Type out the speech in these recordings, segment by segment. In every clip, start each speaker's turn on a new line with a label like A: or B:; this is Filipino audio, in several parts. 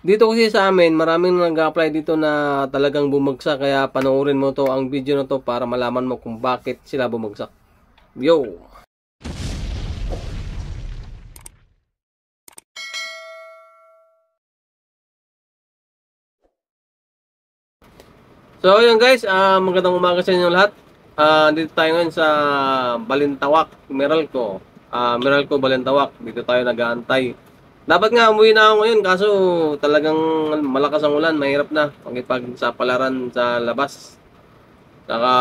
A: Dito kasi sa amin, maraming nag-apply dito na talagang bumagsak. Kaya panoorin mo to, ang video na to para malaman mo kung bakit sila bumagsak. Yo! So yun guys, magandang umaga sa inyo lahat. Dito tayo ngayon sa Balintawak, Meralco. Meralco, Balintawak. Dito tayo nag-aantay. Dapat nga umuwi na ako ngayon kaso talagang malakas ang ulan, mahirap na makipagsapalaran sa labas. Saka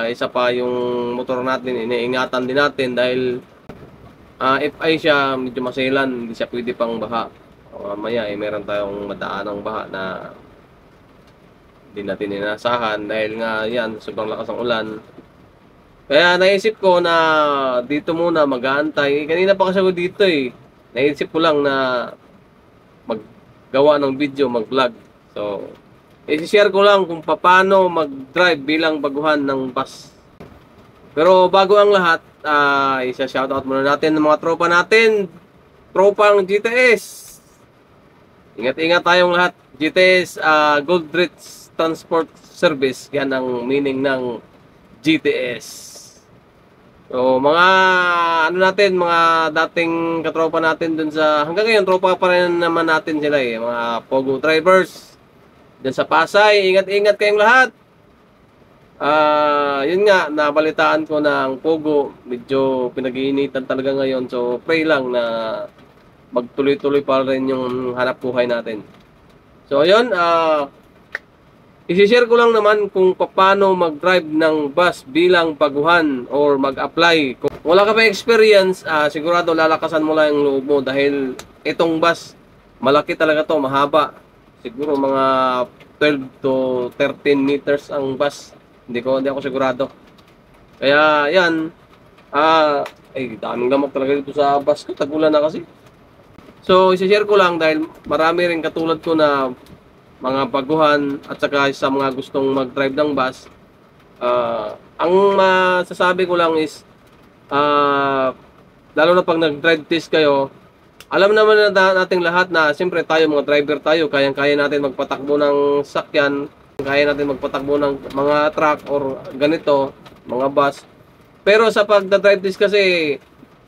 A: isa pa yung motor natin, iniingatan din natin dahil FI siya, medyo maselan, hindi siya pwede pang baha. Mamaya meron tayong madaan ng baha na hindi natin inasahan dahil nga yan, sobrang lakas ng ulan. Kaya naisip ko na dito muna mag-aantay. Kanina pa kasi ako dito eh. Naisip ko lang na maggawa ng video, mag-vlog. So, i-share ko lang kung paano mag-drive bilang baguhan ng bus. Pero bago ang lahat, isa-shoutout muna natin ng mga tropa natin. Tropang GTS. Ingat-ingat tayong lahat. GTS, Gold Ridge Transport Service, yan ang meaning ng GTS. So, mga ano natin, mga dating katropa natin dun sa, hanggang ngayon tropa pa rin naman natin sila eh, mga Pogo drivers dyan sa Pasay. Ingat-ingat kayong lahat. Yun nga, nabalitaan ko na ang Pogo medyo pinag-iinitan talaga ngayon. So, pray lang na magtuloy-tuloy pa rin yung hanap buhay natin. So, ayun, i-share ko lang naman kung paano mag-drive ng bus bilang baguhan or mag-apply. Kung wala ka pa experience, sigurado lalakasan mo lang yung loob mo dahil itong bus, malaki talaga to, mahaba. Siguro mga 12 to 13 meters ang bus. Hindi ako sigurado. Kaya yan, daming lamok talaga dito sa bus ko, tagulan na kasi. So, i-share ko lang dahil marami rin katulad ko na mga baguhan at saka sa mga gustong mag-drive ng bus. Ang masasabi ko lang is lalo na pag nag-drive test kayo, alam naman na nating lahat na siyempre tayo mga driver tayo, kayang-kaya natin magpatakbo ng sakyan, kaya natin magpatakbo ng mga truck or ganito, mga bus. Pero sa pag-drive test kasi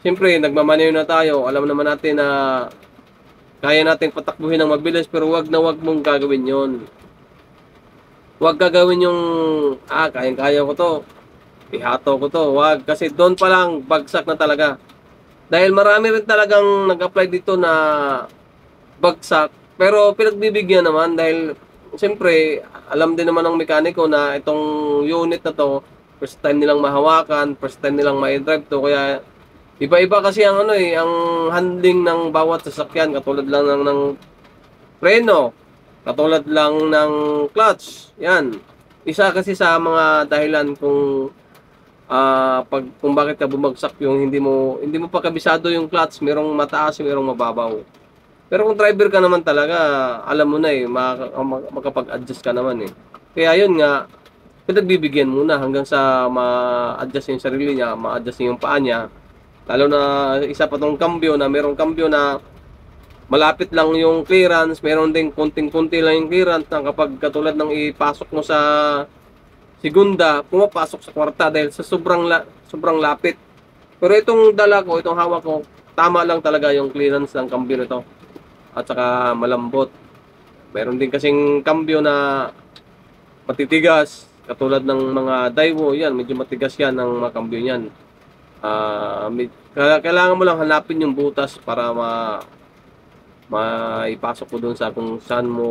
A: siyempre nagmamaneho na tayo, alam naman natin na kaya natin patakbuhin ng mabilis, pero wag na wag mong gagawin yon. Wag gagawin yung, kayang-kaya ko to, ihato ko to. Wag, kasi doon pa lang bagsak na talaga. Dahil marami rin talagang nag-apply dito na bagsak, pero pinagbibigyan naman dahil siyempre, alam din naman ng mekaniko na itong unit na to, first time nilang mahawakan, first time nilang ma-drive to, kaya iba-iba kasi ang ang handling ng bawat sasakyan, katulad lang ng preno, katulad lang ng clutch. Yan. Isa kasi sa mga dahilan kung kung bakit ka bumagsak yung hindi mo pa kabisado yung clutch, merong mataas, merong mababaw. Pero kung driver ka naman talaga, alam mo na makapag-adjust ka naman eh. Kaya yun nga, pinagbibigyan muna hanggang sa ma-adjust yung sarili niya, ma-adjust yung paa niya. Lalo na isa pa tong cambio na merong cambio na malapit lang yung clearance, meron ding konting-konti lang yung clearance na kapag katulad ng ipasok mo sa segunda, pumapasok sa kwarta dahil sa sobrang lapit. Pero itong dala ko, itong hawak ko, tama lang talaga yung clearance ng cambio nito. At saka malambot. Meron din kasing cambio na matitigas, katulad ng mga Daiwo, yan, medyo matigas yan ng mga cambio niyan. Kailangan mo lang hanapin yung butas para maipasok ko dun sa kung saan mo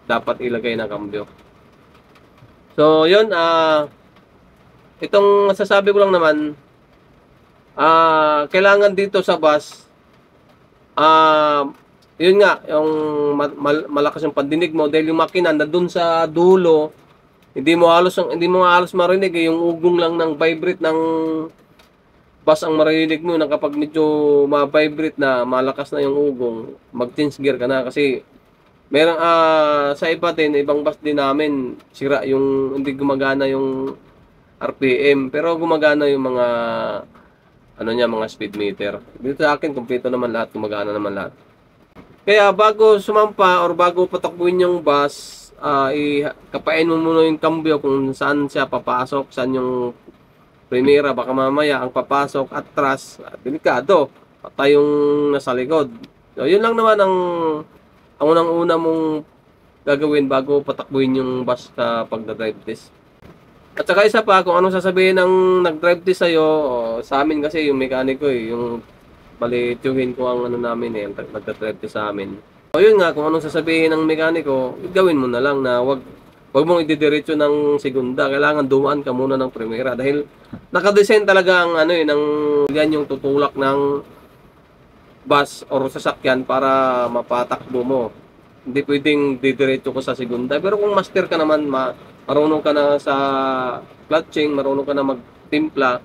A: dapat ilagay na cambio. So yun, itong masasabi ko lang naman, kailangan dito sa bus, yun nga, yung malakas yung pandinig mo dahil yung makina na dun sa dulo, hindi mo halos marinig yung ugong lang ng vibrate ng bus ang marinig mo na kapag medyo ma-vibrate na, malakas na yung ugong, mag-change gear ka na kasi meron sa ibang bus din namin sira yung hindi gumagana yung RPM, pero gumagana yung mga mga speed meter. Dito sa akin kumpleto naman lahat, gumagana naman lahat. Kaya bago sumampa or bago patakbuhin yung bus, kapain mo muna yung kambyo kung saan siya papasok, saan yung primera, baka mamaya ang papasok atras, delikado, patay yung nasa likod. So, yun lang naman ang unang-una mong gagawin bago patakbuhin yung bus sa pagdadrive test. At saka isa pa, kung anong sasabihin ng nag-drive test sa'yo, sa amin kasi yung mekaniko yung balituhin ko ang ano namin nagdadrive test sa amin. O yun nga, kung anong sasabihin ng mekaniko, gawin mo na lang na wag mong ididiretso ng segunda. Kailangan dumaan ka muna ng primera dahil nakadesign talaga ang ng yan yung tutulak ng bus or sasakyan para mapatakbo mo. Hindi pwedeng didiretso ko sa segunda. Pero kung master ka naman, marunong ka na sa clutching, marunong ka na magtimpla,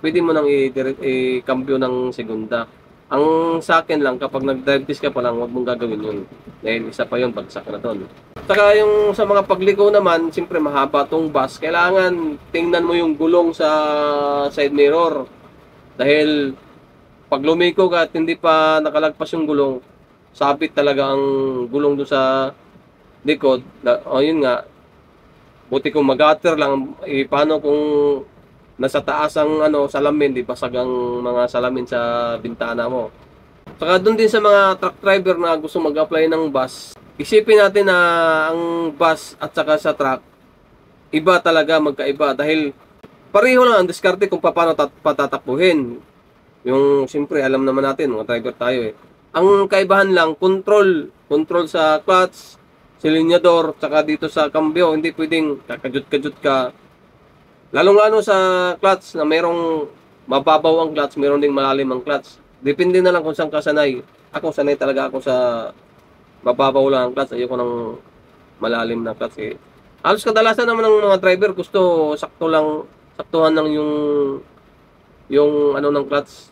A: pwede mo nang i-cambio ng segunda. Ang sa akin lang, kapag nag-drive test ka pa lang, huwag mong gagawin yun. Dahil isa pa yun, bagsak na doon. Saka yung sa mga pagliko naman, siyempre mahaba tong bus, kailangan tingnan mo yung gulong sa side mirror. Dahil pag lumiko ka at hindi pa nakalagpas yung gulong, sabit talaga ang gulong doon sa likod. O yun nga, buti kung mag-gutter lang, paano kung nasa taas ang salamin, di basag ang mga salamin sa bintana mo. Saka doon din sa mga truck driver na gusto mag-apply ng bus, isipin natin na ang bus at saka sa truck, iba talaga, magkaiba. Dahil pareho lang ang diskarte kung paano patatakbuhin. Yung siyempre alam naman natin, mga driver tayo Ang kaibahan lang, control sa clutch, silinyador, saka dito sa cambio, hindi pwedeng kakajut-kajut ka. Lalong-lalo sa clutch na merong mababaw ang clutch, meron ding malalim ang clutch. Depende na lang kung saan ka sanay. Ako sanay talaga ako sa mababaw lang ang clutch. Ayoko ng malalim na clutch Halos kadalasan naman ng mga driver gusto saktuhan lang yung ng clutch,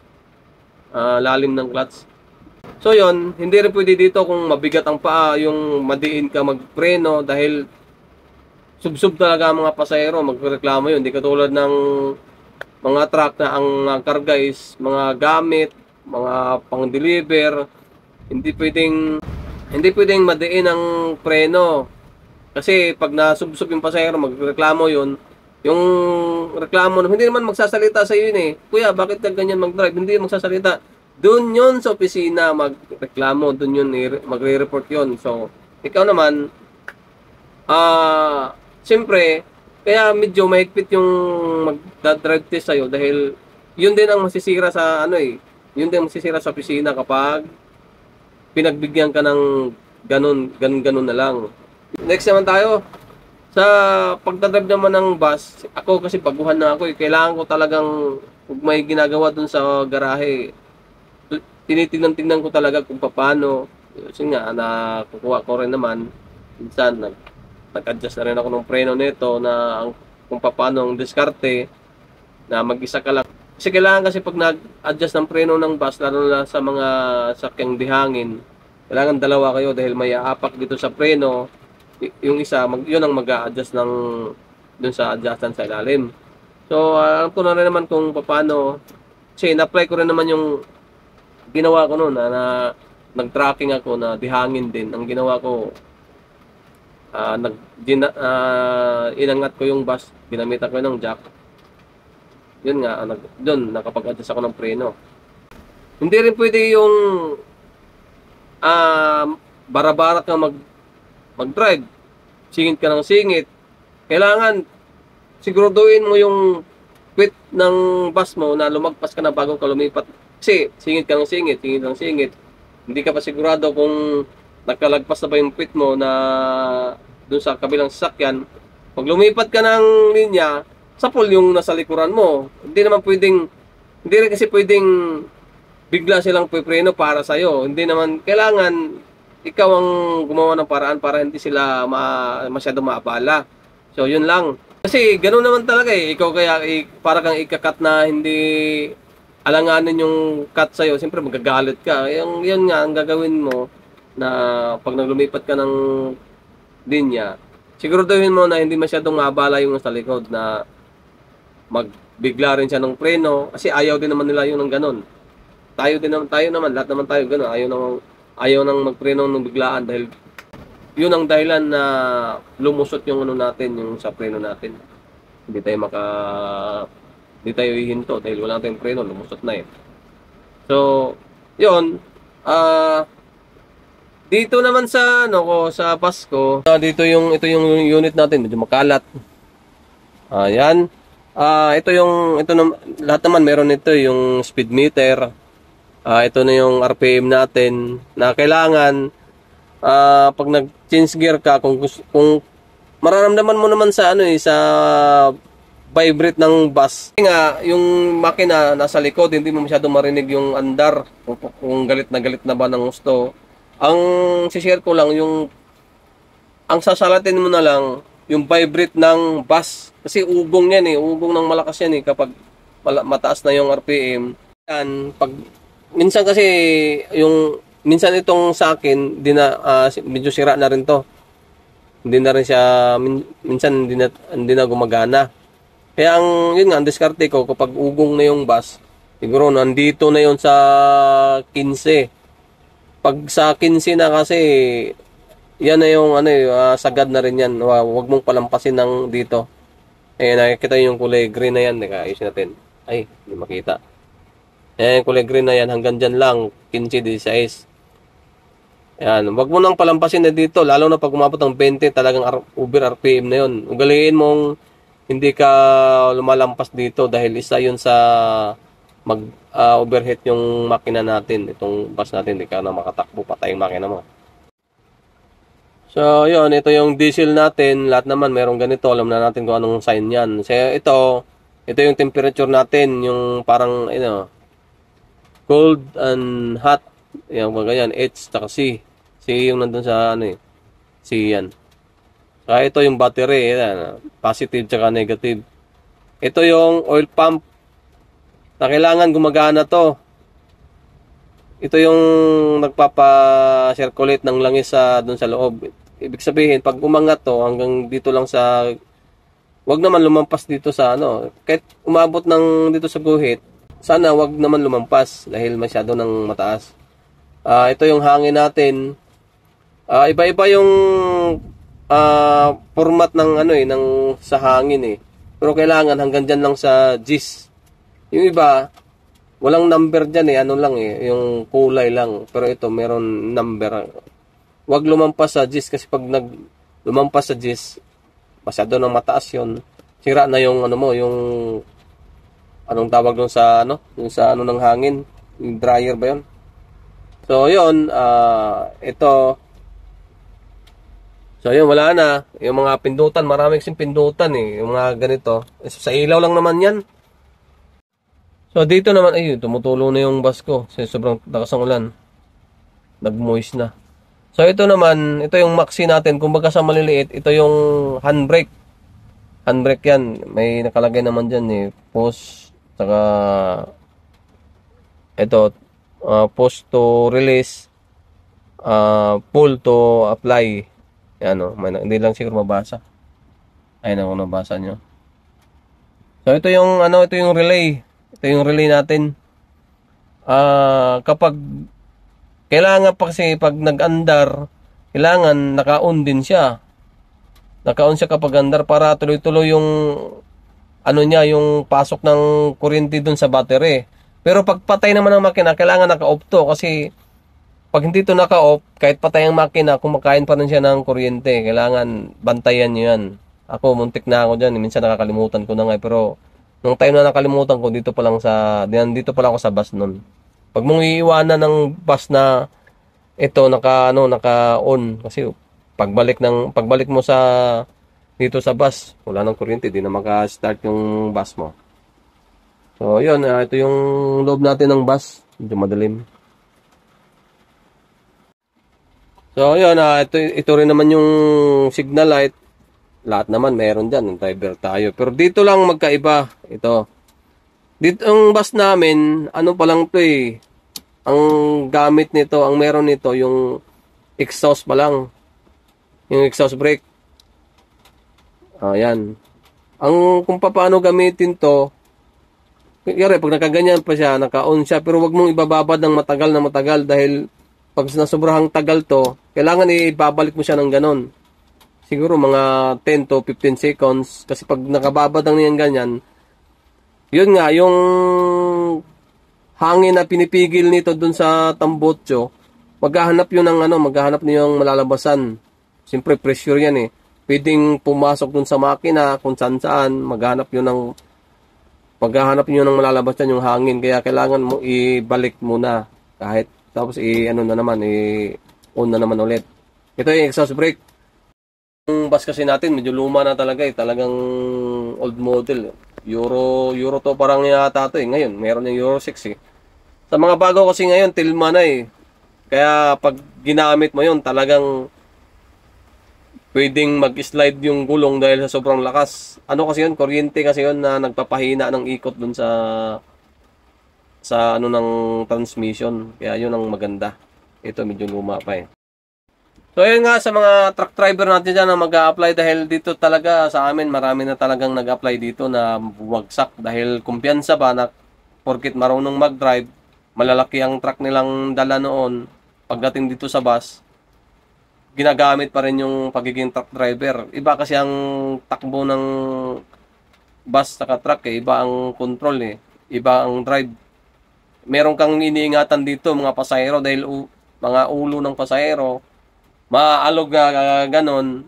A: lalim ng clutch. So yon, hindi rin pwede dito kung mabigat ang paa, yung madiin ka magpreno dahil subsub talaga ang mga pasahero, magreklamo yun. Hindi katulad ng mga truck na ang karga is mga gamit, mga pang-deliver. Hindi pwedeng madiin ang preno. Kasi pag nasubsob yung pasahero, magreklamo yun. Yung reklamo, hindi naman magsasalita sa iyo Kuya, bakit ka ganyan mag-drive? Hindi magsasalita. Doon yun sa opisina magreklamo, doon yun magre-report yun. So, ikaw naman, siyempre, kaya medyo mahigpit yung mag-drive test sa'yo dahil yun din ang masisira sa yun din ang masisira sa opisina kapag pinagbigyan ka ng ganun na lang. Next naman tayo, sa pagdadrive naman ng bus, ako kasi baguhan na ako kailangan ko talagang kung may ginagawa dun sa garahe, tinitingnan ko talaga kung paano. Kasi nga, nakukuha ko rin naman, minsan nag-adjust na rin ako ng preno nito na kung paano ang diskarte na mag-isa ka lang. Kasi kailangan kasi pag nag-adjust ng preno ng bus, lalo na sa mga sakyang dihangin, kailangan dalawa kayo dahil may aapak dito sa preno. Yung isa, yun ang mag-a-adjust dun sa adjustan sa ilalim. So, alam ko na rin naman kung paano. Kasi na-apply ko rin naman yung ginawa ko noon na nag-tracking ako na dihangin din. Ang ginawa ko, inangat ko yung bus, ginamitan ko ng jack. Yun nga, doon nakapag-adjust ako ng preno. Hindi rin pwede yung bara-bara ka mag-drive. Singit ka ng singit. Kailangan siguraduhin mo yung quit ng bus mo na lumagpas ka na bago ka lumipat. Kasi singit ka ng singit. Hindi ka pa sigurado kung nakalagpas na ba yung quit mo na dun sa kabilang sasakyan. Pag lumipat ka ng linya, sapol yung nasa likuran mo. Hindi rin kasi pwedeng bigla silang pipreno para sa'yo. Hindi naman, kailangan ikaw ang gumawa ng paraan para hindi sila masyadong maabala. So, yun lang. Kasi ganoon naman talaga Ikaw kaya para kang ikakat na hindi alanganin yung cut sa'yo. Siyempre magagalit ka. Yun nga ang gagawin mo na pag naglumipat ka ng linya, siguraduhin mo na hindi masyadong maabala yung nasa likod na magbigla rin siya ng preno. Kasi ayaw din naman nila yun ng ganon. Tayo naman, lahat naman tayo gano'n. Ayaw naman ayaw nang magpreno ng biglaan dahil yun ang dahilan na lumusot yung ano natin, yung sa preno natin. Hindi tayo hindi tayo hihinto dahil wala tayong preno, lumusot na eh. So, yun, dito naman sa ano ko, sa Pasko, ito yung unit natin, medyo makalat. Ayan. Lahat naman meron ito yung speed meter. Ito na yung RPM natin na kailangan pag nag-change gear ka kung mararamdaman mo naman sa sa vibrate ng bus. Kasi nga yung makina nasa likod, hindi mo masyadong marinig yung andar kung galit na ba ng gusto. Ang share ko lang ang sasalatin mo na lang yung vibrate ng bus kasi ugong yan ugong ng malakas yan kapag mataas na yung RPM. Yan, minsan kasi minsan itong sa akin medyo sira na rin to. Hindi na rin siya minsan hindi na gumagana. Kaya yun nga ang diskarte ko kapag ugong na yung bus, siguro nandito na yun sa 15. Pag sa 15 na kasi yan na yung sagad na rin yan. Huwag mong palampasin ng dito. Nakikita yung kulay green na yan. Ayusin natin. Ay, hindi makita. Yung kulay green na yan, hanggang dyan lang, 15-16. Yan, huwag mo nang palampasin na dito. Lalo na pag umabot ng 20, talagang over RPM na yun. Ugaliin mong hindi ka lumalampas dito dahil isa yun sa overheat yung makina natin. Itong bus natin, hindi ka na makatakbo, patay yung makina mo. So, yun, ito yung diesel natin. Lahat naman merong ganito. Alam na natin kung anong sign yan. So, ito yung temperature natin. Yung parang, cold and hot. Yan, ganyan. H, tsaka C. C yung nandun sa, C yan. So, ito yung battery. Yan, positive tsaka negative. Ito yung oil pump. Na kailangan gumagana to. Ito yung nagpapa-circulate ng langis doon sa loob. Ibig sabihin, pag umangat to, hanggang dito lang wag naman lumampas dito sa kahit umabot dito sa guhit, sana wag naman lumampas dahil masyado nang mataas. Ito yung hangin natin. Iba-iba yung format ng sa hangin Pero kailangan hanggang dyan lang sa G's. Yung iba, walang number dyan yung kulay lang. Pero ito, meron number. Huwag lumampas sa G's kasi pag lumampas sa G's, masyado nang mataas yun. Sira na yung yung anong tawag dun sa yung sa ng hangin, yung dryer ba yun? So yun, ito. So yun, wala na. Yung mga pindutan, maraming pindutan yung mga ganito. Sa ilaw lang naman yan. So dito naman, tumutulo na yung bus ko. Kasi sobrang lakas ng ulan. Nag-moist na. So ito naman, ito yung maxi natin. Kung baga sa maliliit, ito yung handbrake. Handbrake yan. May nakalagay naman dyan Post. Saka ito, post to release. Pull to apply. Yan hindi lang siguro mabasa. Ayun kung nabasa nyo. So ito yung ito yung relay. Ito yung relay natin. Kapag kailangan pa kasi pag nag-andar, kailangan naka-on din siya. Naka-on siya kapag andar para tuloy-tuloy yung yung pasok ng kuryente dun sa battery. Pero pag patay naman ang makina, kailangan naka-off to kasi pag hindi to naka-off, kahit patay ang makina, kumakain pa rin siya ng kuryente. Kailangan bantayan nyo yan. Ako, muntik na ako dyan. Minsan nakakalimutan ko na nga. Pero nung time na nakalimutan ko, dito pa lang ako sa bus nun. Pag mong iiwanan ng bus na ito naka-on kasi pagbalik mo dito sa bus, wala nang kuryente, di na maka-start yung bus mo. So, yun, ito yung loob natin ng bus. Medyo madilim. So, yun, ito rin naman yung signal light. Lahat naman meron dyan, driver tayo. Pero dito lang magkaiba. Ito. Dito ang bus namin, pa lang to ang gamit nito, ang meron nito, yung exhaust pa lang. Yung exhaust brake. Ayan. Kung paano gamitin to, kaya pag nakaganyan pa siya, naka-on siya, pero wag mong ibababad ng matagal dahil pag nasobrahang tagal to, kailangan ibabalik mo siya ng ganon. Siguro mga 10 to 15 seconds. Kasi pag nakababad ang niyan ganyan, yun nga, yung hangin na pinipigil nito dun sa tambotso, maghahanap yun ng maghahanap niyo ng malalabasan. Siyempre, pressure yan eh. Pwedeng pumasok dun sa makina, kung saan-saan, maghahanap yun ng malalabasan yung hangin. Kaya kailangan mo ibalik muna. Kahit, tapos on na naman ulit. Ito yung exhaust brake. Yung bus kasi natin, medyo luma na talaga eh. Talagang old model. Euro to parang yata to eh. Ngayon, meron yung Euro 6 eh. Sa mga bago kasi ngayon, tilma na eh. Kaya pag ginamit mo yun, talagang pwedeng mag-slide yung gulong dahil sa sobrang lakas. Ano kasi yun? Kuryente kasi yun na nagpapahina ng ikot dun sa ng transmission. Kaya yun ang maganda. Ito medyo luma pa eh. So ayun nga sa mga truck driver natin dyan na mag-a-apply dahil dito talaga sa amin marami na talagang nag-apply dito na bumagsak dahil kumpiyansa ba na porkit marunong mag-drive, malalaki ang truck nilang dala noon, pagdating dito sa bus, ginagamit pa rin yung pagiging truck driver. Iba kasi ang takbo ng bus sa truck eh, iba ang control eh, iba ang drive. Meron kang iniingatan dito mga pasahero dahil mga ulo ng pasahero maalog na ganon,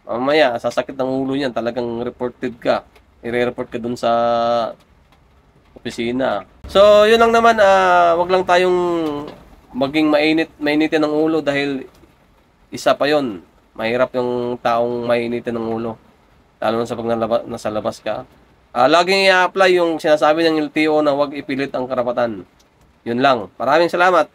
A: mamaya sasakit ng ulo niyan, talagang reported ka, i-report ka dun sa opisina. So yun lang naman, wag lang tayong maging mainitin ng ulo dahil isa pa yon, mahirap yung taong mainitin ng ulo lalo na sa pag nasa labas ka. Laging i-apply yung sinasabi ng LTO na wag ipilit ang karapatan. Yun lang. Maraming salamat.